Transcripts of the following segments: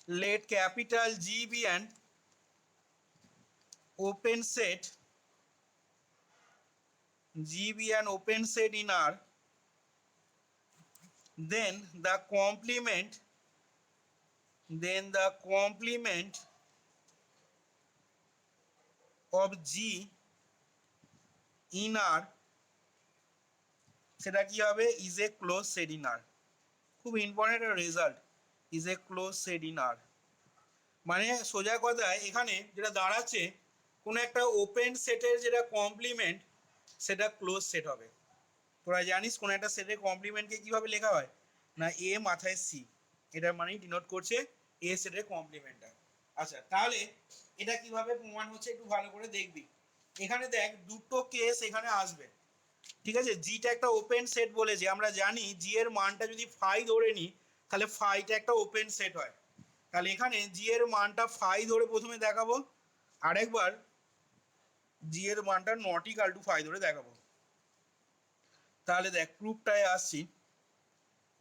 let capital G be an open set, G be an open set in R, then the complement of G in R সেটা কি হবে is a closed set in R। খুব important result, is a closed set in R। মানে সোজা কথায় এখানে যেটা দাঁড়াচ্ছে কোনো একটা ওপেন সেটের যেটা কমপ্লিমেন্ট সেটা ক্লোজ সেট হবে। তোরা জানিস কোনো একটা সেটের কমপ্লিমেন্টকে কীভাবে লেখা হয় না এ মাথায় সি, এটার মানেই ডিনোট করছে এ সেটের কমপ্লিমেন্টটা। আচ্ছা তাহলে এটা কিভাবে প্রমাণ হচ্ছে একটু ভালো করে দেখবি। এখানে দেখ দুটো কেস এখানে আসবে, ঠিক আছে। জিটা একটা ওপেন সেট বলেছে, আমরা জানি জি এর মানটা যদি ফাই ধরে নিই তাহলে ফাইটা একটা ওপেন সেট হয়। তাহলে এখানে জি এর মানটা ফাই ধরে প্রথমে দেখাবো, আরেকবার জি এর মানটা নট ইকাল টু ফাই ধরে দেখাবো। তাহলে দেখ প্রুফটায় আসছি,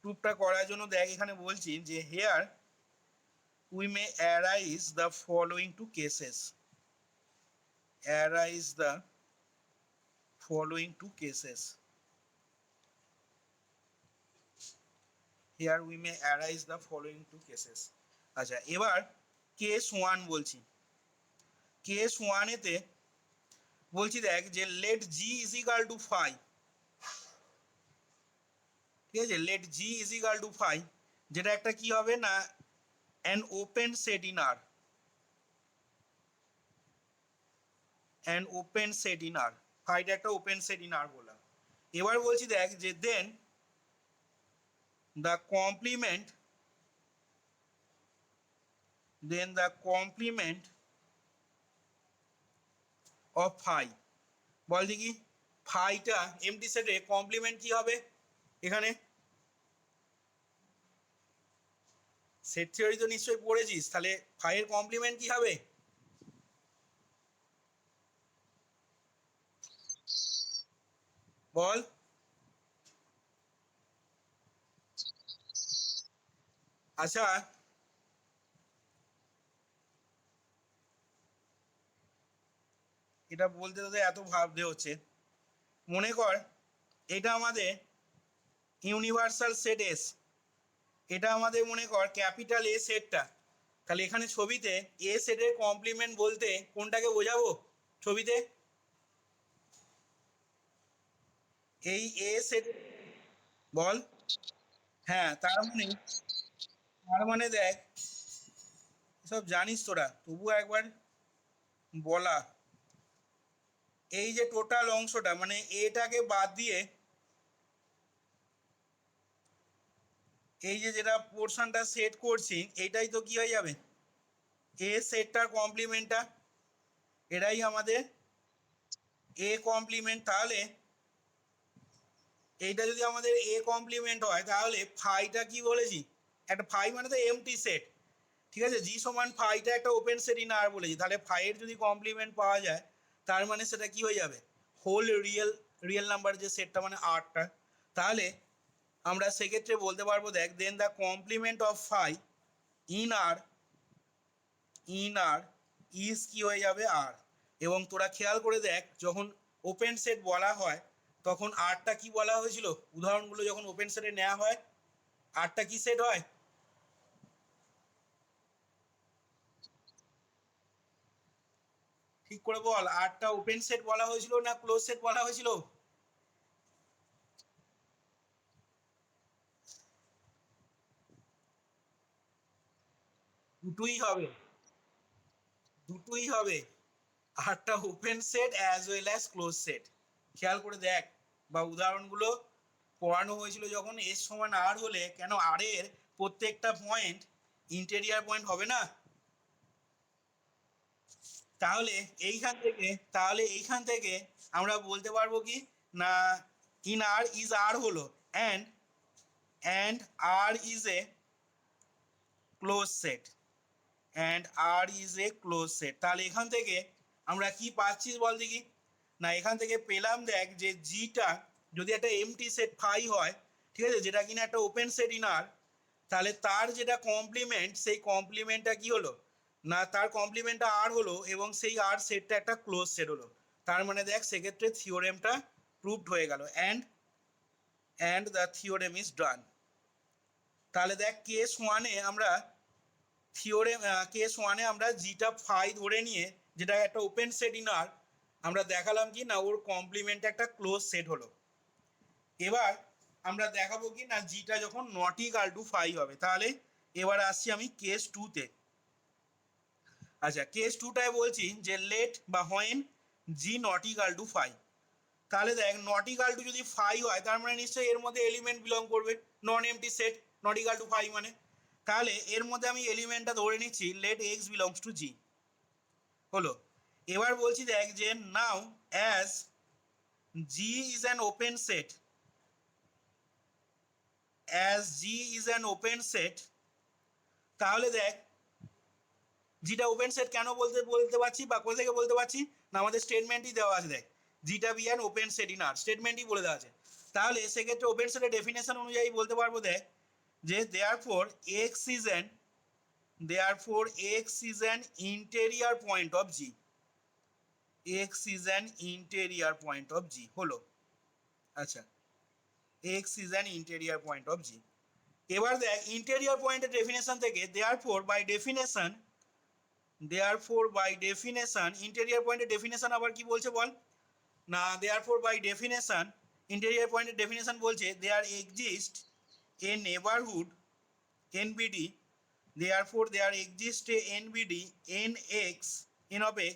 প্রুফটা করার জন্য দেখ এখানে বলছি যে here we may arise the following two cases, arise the following two cases, here we may arise the following two cases। আচ্ছা এবার কেস 1 বলছি, কেস 1 এতে বলছি দেখ যে let G is equal to phi, ঠিক আছে, let G is equal to phi, যেটা একটা কি হবে না an open set in R, an open set in R, ফাইটা একটা ওপেন সেট ইন আর বললাম। এবার বলছি দেখ যে then the complement, then the complement of phi, বল দেখি ফাইটা এমটি সেটে কমপ্লিমেন্ট কি হবে এখানে, সেট থিওরি তো নিশ্চয়ই পড়েছিস, তাহলে ফাইয়ের কমপ্লিমেন্ট কি হবে, বল। আচ্ছা এটা বলতে তোদের এত ভাবতে হচ্ছে, মনে কর এটা আমাদের ইউনিভার্সাল সেট এস, এটা আমাদের মনে কর ক্যাপিটাল এ সেটটা, তাহলে এখানে ছবিতে এ সেটের কমপ্লিমেন্ট বলতে কোনটাকে বোঝাবো ছবিতে, এই এ সেট, বল। হ্যাঁ তার মানে দেখ সব জানিস তোরা, তবু একবার বলা, এই যে টোটাল অংশটা মানে এটাকে বাদ দিয়ে এই যে যেটা পোর্শনটা সেট করছি এইটাই তো কি হয়ে যাবে এ সেটটার কমপ্লিমেন্টটা, এটাই আমাদের এ কমপ্লিমেন্ট। তাহলে এইটা যদি আমাদের এ কমপ্লিমেন্ট হয় তাহলে ফাইটা কি বলেছি, একটা ফাই মানে তো এমটি সেট, ঠিক আছে, জি সমান ফাইটা একটা ওপেন সেট ইন আর বলেছি, তাহলে ফাইয়ের যদি কমপ্লিমেন্ট পাওয়া যায় তার মানে সেটা কি হয়ে যাবে হোল রিয়েল নাম্বার যে সেটটা মানে আরটা। তাহলে আমরা সেক্ষেত্রে বলতে পারবো দেখ then the complement of phi in R is কি হয়ে যাবে আর। এবং তোরা খেয়াল করে দেখ যখন ওপেন সেট বলা হয় তখন আরটা কি বলা হয়েছিল, উদাহরণগুলো যখন ওপেন সেটে নেওয়া হয় আরটা কি সেট হয়, ঠিক করে বল, আরটা ওপেন সেট বলা হয়েছিল না ক্লোজ সেট বলা হয়েছিল, দুটোই হবে, দুটোই হবে, আরটা open set as well as close set. খেয়াল করে দেখ বা উদাহরণগুলো পড়ানো হয়েছিল যখন এস সমান আর হলে কেন আর এর প্রত্যেকটা পয়েন্ট ইন্টেরিয়ার পয়েন্ট হবে না, তাহলে এইখান থেকে আমরা বলতে পারবো কি না ইন আর ইজ আর হলো and R is a close set, and R is a close set. তাহলে এখান থেকে আমরা কি পাচ্ছি বল দেখি, না এখান থেকে পেলাম দেখ যে জিটা যদি একটা এমটি সেট ফাই হয়, ঠিক আছে, যেটা কিনা একটা ওপেন সেট ইন আর, তাহলে তার যেটা কমপ্লিমেন্ট সেই কমপ্লিমেন্টটা কি হলো না তার কমপ্লিমেন্টটা আর হলো এবং সেই আর সেটটা একটা ক্লোজ সেট হলো। তার মানে দেখ সেক্ষেত্রে থিওরেমটা প্রুভড হয়ে গেল and the theorem is done. তাহলে দেখ কেস ওয়ানে আমরা আমরা জিটা ফাই ধরে নিয়ে যেটা একটা ওপেন সেট ইন আর আমরা দেখালাম কি না ওর কমপ্লিমেন্ট একটা ক্লোজ সেট হলো। এবার আমরা দেখাবো কি না জিটা যখন নট ইকাল টু ফাই হবে। তাহলে এবার আসছি আমি কেস টুতে। আচ্ছা কেস টুটায় বলছি যে লেট বা when G not equal to phi. তাহলে দেখ নট ইকাল টু যদি ফাই হয় তার মানে নিশ্চয়ই এর মধ্যে এলিমেন্ট বিলং করবে, non empty set not equal to phi মানে। তাহলে এর মধ্যে আমি এলিমেন্টটা ধরে নিচ্ছি let X belongs to G হলো। এবার বলছি দেখ যে now as G is an open set, as G is an open set, তাহলে দেখ জিটা ওপেন সেট কেন বলতে পারছি বা কোথা থেকে বলতে পারছি না আমাদের স্টেটমেন্টই দেওয়া আছে। দেখ জিটা be an open set in R স্টেটমেন্টই বলে দেওয়া আছে। তাহলে সেক্ষেত্রে ওপেন সেটের ডেফিনেশন অনুযায়ী বলতে পারবো দেখ যে therefore x is an interior point of G, x is an interior point of G হলো। আচ্ছা x is an interior point of G। এবার দেখ ইন্টেরিয়র পয়েন্টের ডেফিনেশন থেকে therefore by definition ইন্টেরিয়র পয়েন্টের ডেফিনেশন আবার কি বলছে বল না therefore by definition ইন্টেরিয়র পয়েন্টের ডেফিনেশন বলছে there exists a neighborhood NBD, therefore there exists a NBD nx n of x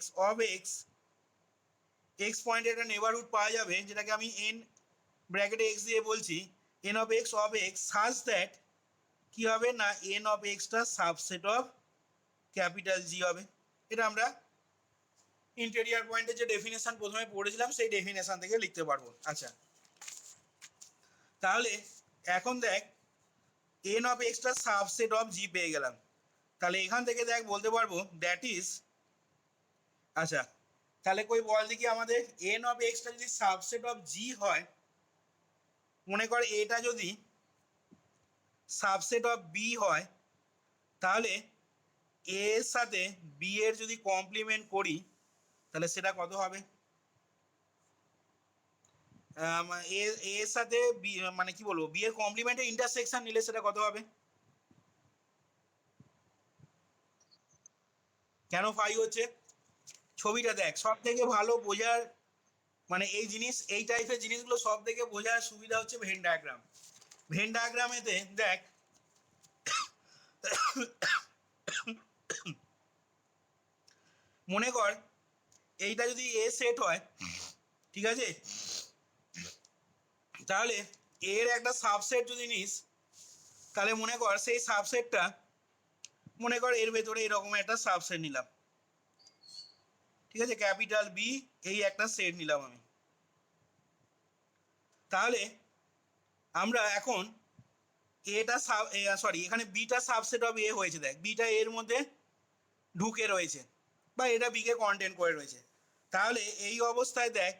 x পয়েন্টের একটা নেবারহুড পাওয়া যাবে যেটাকে আমি n ব্র্যাকেটে x দিয়ে বলছি n of x such that কি হবে না n of x টা সাবসেট অফ ক্যাপিটাল জি হবে। এটা আমরা ইন্টেরিয়র পয়েন্টের যে ডেফিনেশন প্রথমে পড়েছিলাম সেই ডেফিনেশন থেকে লিখতে পারবো। আচ্ছা তাহলে এখন দেখ n of x টা সাবসেট অফ জি পেয়ে গেলাম। তাহলে এখান থেকে দেখ বলতে পারবো দ্যাট ইজ, আচ্ছা তাহলে কই বল দেখি আমাদের n of x টা যদি সাবসেট অফ জি হয়, মনে কর এটা যদি সাবসেট অফ বি হয় তাহলে এ এর সাথে বি এর যদি কমপ্লিমেন্ট করি তাহলে সেটা কত হবে? এ এর সাথে বি মানে কি বলবো বি এর কমপ্লিমেন্টে ইন্টারসেকশন নিলে সেটা কত হবে? কেন ফাই হচ্ছে? ছবিটা দেখ সব থেকে ভালো বোঝার মানে এই টাইপের জিনিসগুলো সব থেকে বোঝার সুবিধা হচ্ছে ভেন ডায়াগ্রাম। ভেন ডায়াগ্রামেতে দেখ মনে কর এইটা যদি এ সেট হয় ঠিক আছে, তাহলে এর একটা সাবসেট যদি নিস তাহলে মনে কর সেই সাবসেটটা মনে কর এর ভেতরে এরকম একটা সাবসেট নিলাম ঠিক আছে, ক্যাপিটাল বি এই একটা সেট নিলাম আমি। তাহলে আমরা এখন এটা সরি এখানে বিটা সাবসেট অফ এ হয়েছে, দেখ বিটা এর মধ্যে ঢুকে রয়েছে বা এটা বিকে কন্টেন্ট করে রয়েছে। তাহলে এই অবস্থায় দেখ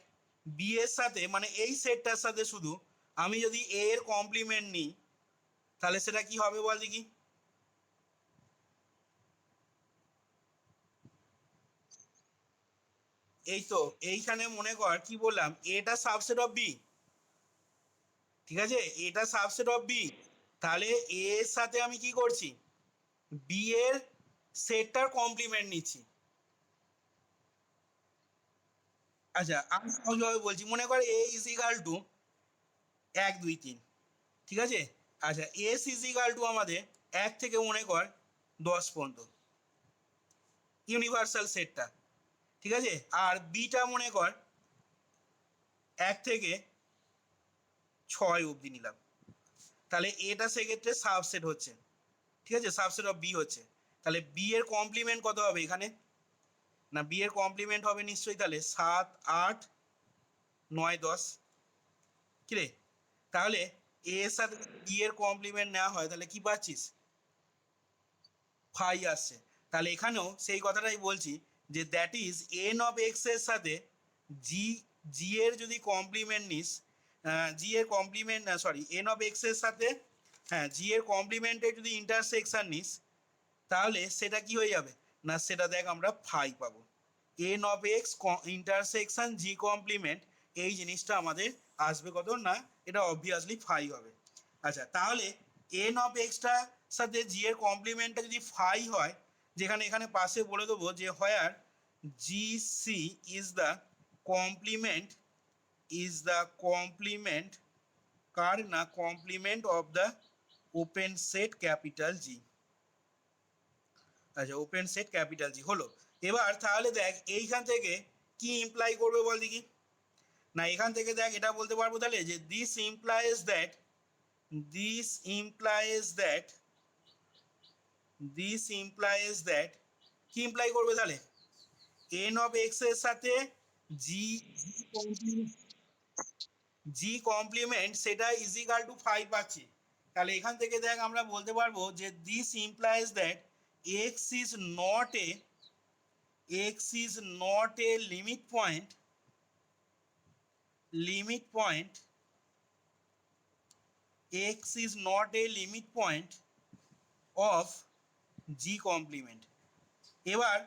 বি এর সাথে মানে এই সেটটার সাথে শুধু আমি যদি এ এর কমপ্লিমেন্ট নিই তাহলে সেটা কি হবে বল দেখি? এই তো এইখানে মনে কর কি বললাম এটা সাবসেট অফ বি ঠিক আছে, এটা সাবসেট অফ বি। তাহলে এ এর সাথে আমি কি করছি বি এর সেটটার কমপ্লিমেন্ট নিচ্ছি। আচ্ছা আমি সহজভাবে বলছি, মনে কর এ ইজ ইকাল টু 1 2 3 ঠিক আছে। আচ্ছা এস ইজ ইকাল টু আমাদের 1 থেকে মনে কর 10 পর্যন্ত ইউনিভার্সাল সেটটা ঠিক আছে, আর বিটা মনে কর 1 থেকে 6 অবধি নিলাম। তাহলে এটা সেক্ষেত্রে সাবসেট হচ্ছে ঠিক আছে, সাবসেট অফ বি হচ্ছে। তাহলে বি এর কমপ্লিমেন্ট কত হবে এখানে না বি এর কমপ্লিমেন্ট হবে নিশ্চয়ই তাহলে 7 8 9 10 কি রে? তাহলে এ এর সাথে বি এর কমপ্লিমেন্ট নেওয়া হয় তাহলে কি পাচ্ছিস ফাই আসছে। তাহলে এখানেও সেই কথাটাই বলছি যে that is an of X এর সাথে জি জি এর যদি কমপ্লিমেন্ট নিস জি এর complement sorry N of X এর সাথে হ্যাঁ, জি এর কমপ্লিমেন্টে যদি ইন্টারসেকশন নিস তাহলে সেটা কি হয়ে যাবে না, সেটা দেখ আমরা ফাই পাবো। N of X intersection G complement, এই জিনিসটা আমাদের আসবে কত না, এটা অবভিয়াসলি ফাই হবে। আচ্ছা, তাহলে এন অফ এক্সটার সাথে জি এর কমপ্লিমেন্টটা যদি ফাই হয়, যেখানে এখানে পাশে বলে দেবো যে where G C is the complement, is the complement কার না, complement of the open set capital G. আচ্ছা, ওপেন সেট ক্যাপিটাল জি হলো। এবার তাহলে দেখ এইখান থেকে কি ইমপ্লাই করবে বল দেখি না, এখান থেকে দেখ এটা বলতে পারবো তাহলে যে this implies that, this implies that, this implies that, কি ইমপ্লাই করবে তাহলে এন অফ এক্স এর সাথে জি, জি কমপ্লিমেন্ট সেটা ইজিক্যাল টু ফাইভ পাচ্ছি। তাহলে এখান থেকে দেখ আমরা বলতে পারবো যে this implies that x is not A, x is not a limit point, limit point, x is not a limit point of g complement। এবার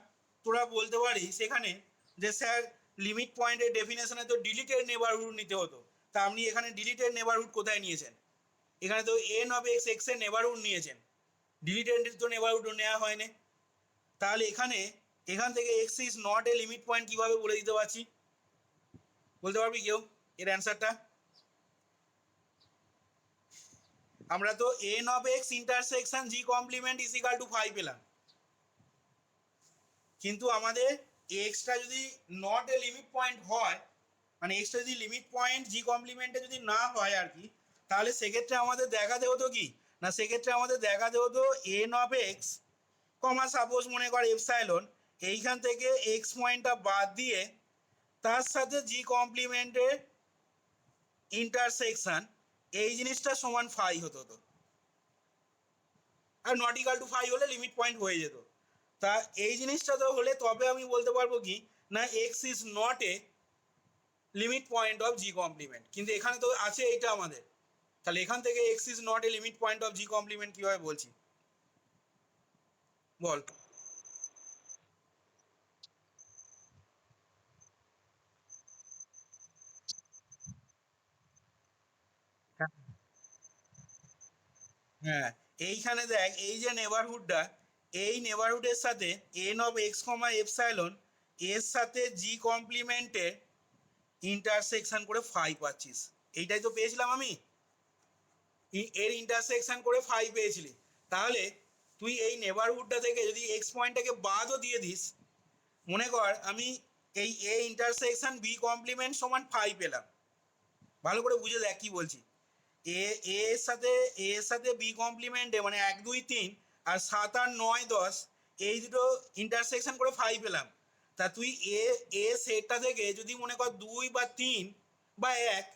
তোরা বলতে পারিস সেখানে যে স্যার লিমিট পয়েন্টের ডেফিনেশনে তো ডিলিটেড নেবারহুড নিতে হতো, তা আপনি এখানে ডিলিটেড নেবারহুড কোথায় নিয়েছেন? এখানে তো এন অফ এক্স এক্স এর নেবারহুড নিয়েছেন, ডিলিটেড তো নেবারহুড নেওয়া হয়নি। তাহলে এখানে এখান থেকে X is not a limit point কিভাবে বলে দিতে পারছি, বলতে পারবি কেউ এর অ্যান্সারটা? আমরা তো N of X intersection G complement is equal to five পেলাম, কিন্তু আমাদের এক্সটা যদি নট এ লিমিট পয়েন্ট হয়, মানে এক্সটা যদি লিমিট পয়েন্ট জি কমপ্লিমেন্টে যদি না হয় আর কি, তাহলে সেক্ষেত্রে আমাদের দেখাতে হতো কি না, সেক্ষেত্রে আমাদের দেখাতে হতো N of x comma suppose মনে কর এপসাইলন, এইখান থেকে এক্স পয়েন্টটা বাদ দিয়ে তার সাথে জি কমপ্লিমেন্টের ইন্টারসেকশন, এই জিনিসটা সমান ফাই হতো। তো are not equal to five হলে লিমিট পয়েন্ট হয়ে যেত। তা এই জিনিসটা তো হলে তবে আমি বলতে পারবো কি না, X is not a limit point of G complement, কিন্তু এখানে তো আছে এইটা আমাদের, তাহলে এখান থেকে X is not a limit point of G complement কিভাবে বলছি বল? হ্যাঁ, এইখানে দেখ এই যে নেবারহুডটা, এই নেবারহুডের সাথে N of x comma epsilon এর সাথে জি কমপ্লিমেন্টের ইন্টারসেকশন করে ফাইভ পাচ্ছিস, এইটাই তো পেয়েছিলাম আমি, এর ইন্টারসেকশন করে ফাইভ পেয়েছিলি। তাহলে তুই এই নেবারহুডটা থেকে যদি এক্স পয়েন্টটাকে বাদও দিয়ে দিস, মনে কর আমি এই এ ইন্টারসেকশন বি কমপ্লিমেন্ট সমান ফাইভ পেলাম, ভালো করে বুঝে দেখ কি বলছি। এ এর সাথে এর সাথে বি কমপ্লিমেন্টে মানে এক দুই তিন আর সাত আট নয় দশ, এই দুটো ইন্টারসেকশন করে ফাইভ পেলাম। তা তুই এ সেটটা থেকে যদি মনে কর দুই বা তিন বা এক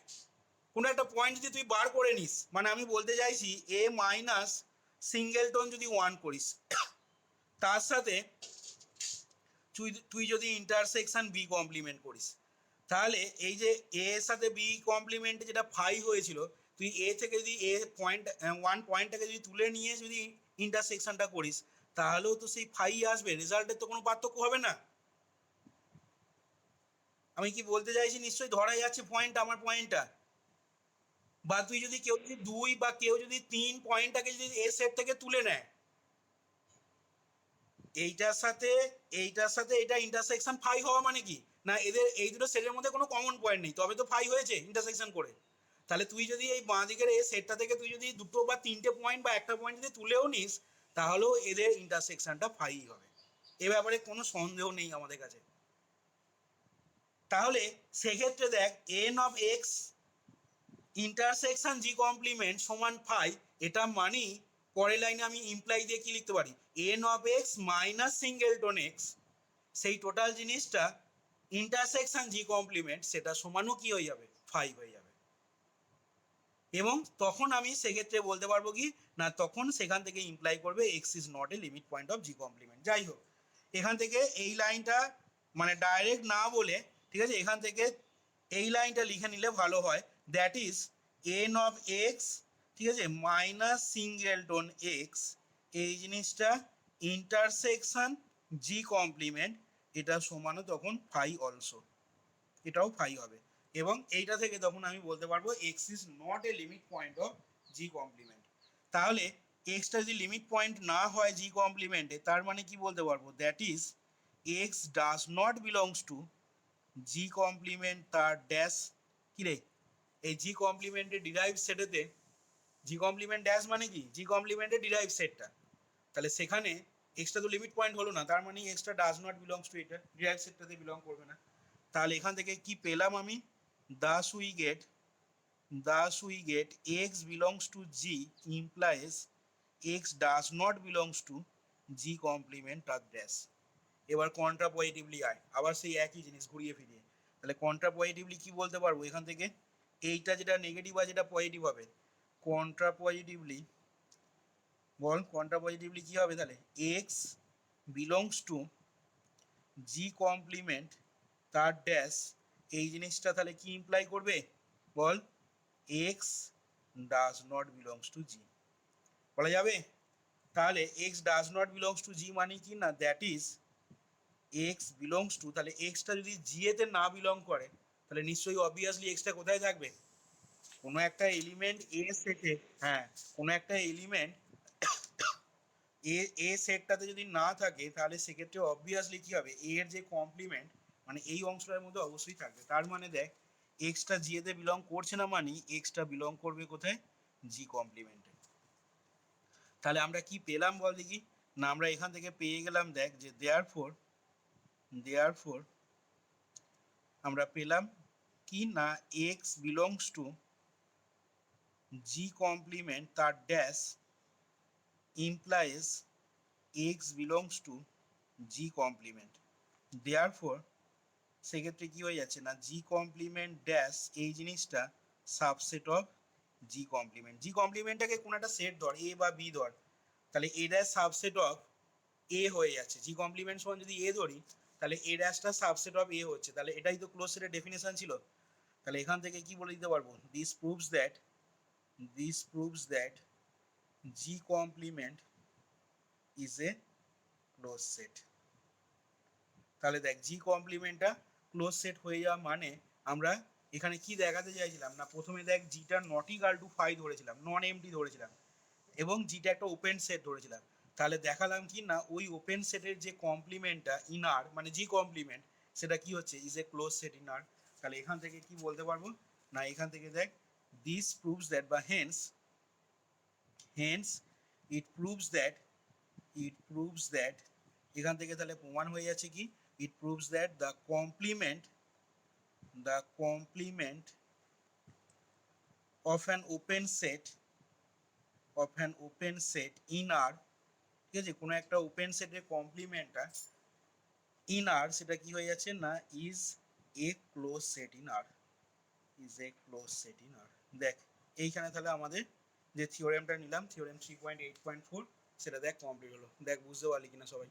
কোনো একটা পয়েন্ট যদি তুই বার করে নিস, মানে আমি বলতে চাইছি এ মাইনাস সিঙ্গেলটন যদি ওয়ান করিস, তার সাথে তুই তুই যদি ইন্টারসেকশন বি কমপ্লিমেন্ট করিস, তাহলে এই যে এ এর সাথে বি কমপ্লিমেন্টে যেটা ফাইভ হয়েছিল, তুই এ থেকে যদি এ পয়েন্ট ওয়ান পয়েন্টটাকে যদি তুলে নিয়ে যদি ইন্টারসেকশনটা করিস, তাহলেও তো সেই ফাইভ আসবে, রেজাল্টের তো কোনো পার্থক্য হবে না। আমি কি বলতে চাইছি নিশ্চয়ই ধরা যাচ্ছে পয়েন্ট, আমার পয়েন্টটা। বা তুই যদি কেউ যদি দুই বা কেউ যদি তিন পয়েন্টটাকে যদি এ সেট থেকে তুলে নেয়, এইটার সাথে এইটার সাথে এটা ইন্টারসেকশন ফাইভ হওয়া মানে কি না, এদের এই দুটো সেটের মধ্যে কোনো কমন পয়েন্ট নেই, তবে তো ফাইভ হয়েছে ইন্টারসেকশন করে। তাহলে তুই যদি এই বাঁ দিকের এই সেটটা থেকে তুই যদি দুটো বা তিনটে পয়েন্ট বা একটা পয়েন্ট যদি তুলেও নিস, তাহলেও এদের ইন্টারসেকশনটা ফাইভ হবে, এ ব্যাপারে কোনো সন্দেহ নেই আমাদের কাছে। তাহলে সেক্ষেত্রে দেখ N of X intersection G complement সমান ফাইভ, এটা মানি পরের লাইনে আমি ইমপ্লাই দিয়ে কি লিখতে পারি, N of x minus singleton x, সেই টোটাল জিনিসটা ইন্টারসেকশন জি কমপ্লিমেন্ট সেটা সমানও কি হয়ে যাবে, ফাইভ হয়ে যাবে। এবং তখন আমি সেক্ষেত্রে বলতে পারবো কি না, তখন সেখান থেকে ইমপ্লাই করবে X is not a limit point of G complement. যাই হোক, এখান থেকে এই লাইনটা মানে ডাইরেক্ট না বলে, ঠিক আছে, এখান থেকে এই লাইনটা লিখে নিলে ভালো হয়, that is an of x ঠিক আছে, মাইনাস সিঙ্গেলটন এক্স এই জিনিসটা ইন্টারসেকশন জি কমপ্লিমেন্ট, এটা সমানও তখন ফাই অলসো, এটাও ফাই হবে। এবং এইটা থেকে তখন আমি বলতে পারবো X is not a limit point of G complement. তাহলে এক্সটা যদি লিমিট পয়েন্ট না হয় জি কমপ্লিমেন্টে, তার মানে কি বলতে পারবো, that is X does not belongs to G complement তার ড্যাশ, কি রে, এই জি কমপ্লিমেন্টের ডিরাইভ সেটেতে, জি কমপ্লিমেন্ট ড্যাশ মানে কি, জি কমপ্লিমেন্টের ডিরাইভ সেটটা, তাহলে সেখানে এক্সটা তো লিমিট পয়েন্ট হলো না, তার মানে এক্সটা ডাজ নট বিলংস টু এটা, ডিরাইভ সেটটাতে বিলং করবে না। তাহলে এখান থেকে কি পেলাম আমি, thus we get X belongs to G implies X does not belongs to G complement তার ড্যাশ। এবার কন্ট্রা পজিটিভলি আয়, আবার সেই একই জিনিস ঘুরিয়ে ফিরিয়ে। তাহলে কন্ট্রা পজিটিভলি কি বলতে পারবো এখান থেকে, এইটা যেটা নেগেটিভ আর যেটা পজিটিভ হবে, কন্ট্রা পজিটিভলি বল, কন্ট্রা পজিটিভলি কি হবে তাহলে, X belongs to G complement তার ড্যাশ, এই জিনিসটা তাহলে কি ইমপ্লাই করবে বল, X does not belongs to G, বলা যাবে। তাহলে X does not belongs to G মানে কি না, that is X belongs to, তাহলে এক্সটা যদি জি এতে না বিলং করে, তাহলে নিশ্চয়ই অবভিয়াসলি এক্সটা কোথায় থাকবে, কোনো একটা এলিমেন্ট এ সেটে, হ্যাঁ কোনো একটা এলিমেন্ট এ সেটটাতে যদি না থাকে, তাহলে সেক্ষেত্রে অবভিয়াসলি কি হবে, এ এর যে কমপ্লিমেন্ট মানে এই অংশটার মধ্যে অবশ্যই থাকবে। তার মানে দেখ এক্সটা জি এতে বিলং করছে না, মানে এক্সটা বিলং করবে কোথায়, জি কমপ্লিমেন্টে। তাহলে আমরা কি পেলাম বল দেখি, না আমরা এখান থেকে পেয়ে গেলাম দেখ যে দেয়ারফোর আমরা পেলাম কি না, X belongs to G complement তার dash implies X belongs to G complement. Therefore সেক্ষেত্রে কি হয়ে যাচ্ছে না, জি কমপ্লিমেন্ট ড্যাশ এই জিনিসটা সাবসেট অফ জি কমপ্লিমেন্ট, জি কমপ্লিমেন্টটাকে কোনো একটা সেট ধর, এ বা বি ধর, তাহলে এ ড্যাশ সাবসেট অফ এ হয়ে যাচ্ছে, জি কমপ্লিমেন্ট সমান যদি এ ধরি, তাহলে এ ড্যাশটা সাবসেট অফ এ হচ্ছে, তাহলে এটাই তো ক্লোজ সেটের ডেফিনেশন ছিল। তাহলে এখান থেকে কি বলে দিতে পারবো, this proves that G complement is a close set. তাহলে দেখ জি কমপ্লিমেন্টটা ক্লোজ সেট হয়ে যাওয়া মানে আমরা এখানে কি দেখাতে চাইছিলাম না, প্রথমে দেখ জিটা নট ইকাল টু ফাই ধরেছিলাম, নন এমটি ধরেছিলাম, এবং জিটা একটা ওপেন সেট ধরেছিলাম। তাহলে দেখালাম কি না, ওই ওপেন সেটের যে কমপ্লিমেন্টটা ইনার মানে জি কমপ্লিমেন্ট, সেটা কি হচ্ছে, is a close set inner. তাহলে এখান থেকে কি বলতে পারবো না, এখান থেকে দেখ দিস প্রুভস দ্যাট বা হেন্স ইট প্রুভস দ্যাট এখান থেকে তাহলে প্রমাণ হয়ে যাচ্ছে কি, it proves that the complement of an open set in R, ঠিক আছে, কোনো একটা ওপেন সেটের কমপ্লিমেন্টটা ইন আর, সেটা কি হয়ে যাচ্ছে না, is a close set in R. দেখ এইখানে তাহলে আমাদের যে থিওরেমটা নিলাম, থিওরেম 3.8.4, সেটা দেখ কমপ্লিট হলো। দেখ বুঝতে পারলি কিনা সবাই।